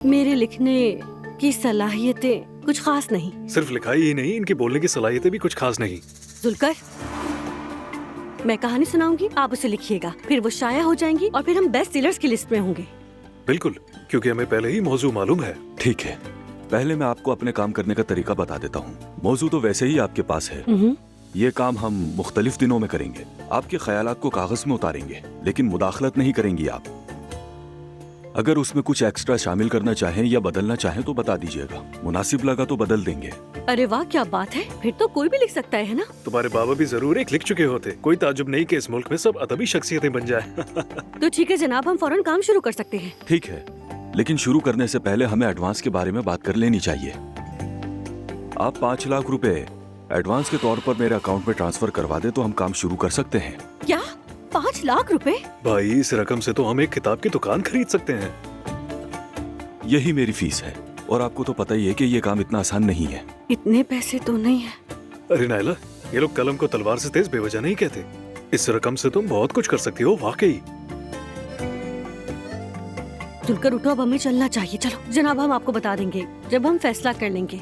मेरे लिखने की सलाहियतें कुछ खास नहीं। सिर्फ लिखाई ही नहीं, इनकी बोलने की सलाहियतें भी कुछ खास नहीं। जुलकर, मैं कहानी सुनाऊंगी, आप उसे लिखिएगा, फिर वो शाया हो जाएंगी और फिर हम बेस्ट सेलर्स की लिस्ट में होंगे। बिल्कुल, क्योंकि हमें पहले ही मौजू मालूम है। ठीक है, पहले मैं आपको अपने काम करने का तरीका बता देता हूँ। मौजू तो वैसे ही आपके पास है। ये काम हम मुख्तलिफ दिनों में करेंगे। आपके ख्यालात को कागज में उतारेंगे, लेकिन मुदाखलत नहीं करेंगी आप। अगर उसमें कुछ एक्स्ट्रा शामिल करना चाहें या बदलना चाहें तो बता दीजिएगा। मुनासिब लगा तो बदल देंगे। अरे वाह, क्या बात है, फिर तो कोई भी लिख सकता है ना? तुम्हारे बाबा भी जरूर एक लिख चुके होते। कोई ताजुब नहीं कि इस मुल्क में सब अदबी शख्सियतें बन जाए। तो ठीक है जनाब, हम फौरन काम शुरू कर सकते हैं। ठीक है, लेकिन शुरू करने से पहले हमें एडवांस के बारे में बात कर लेनी चाहिए। आप 5 लाख रुपए एडवांस के तौर पर मेरे अकाउंट में ट्रांसफर करवा दे तो हम काम शुरू कर सकते हैं। क्या 5 लाख रुपए? भाई, इस रकम से तो हम एक किताब की दुकान खरीद सकते हैं। यही मेरी फीस है, और आपको तो पता ही है कि ये काम इतना आसान नहीं है। इतने पैसे तो नहीं है। अरे नायला, ये लोग कलम को तलवार से तेज बेवजह नहीं कहते। इस रकम से तुम बहुत कुछ कर सकती हो, वाकई। जुलकर उठो, अब हमें चलना चाहिए। चलो जनाब, हम आपको बता देंगे जब हम फैसला कर लेंगे।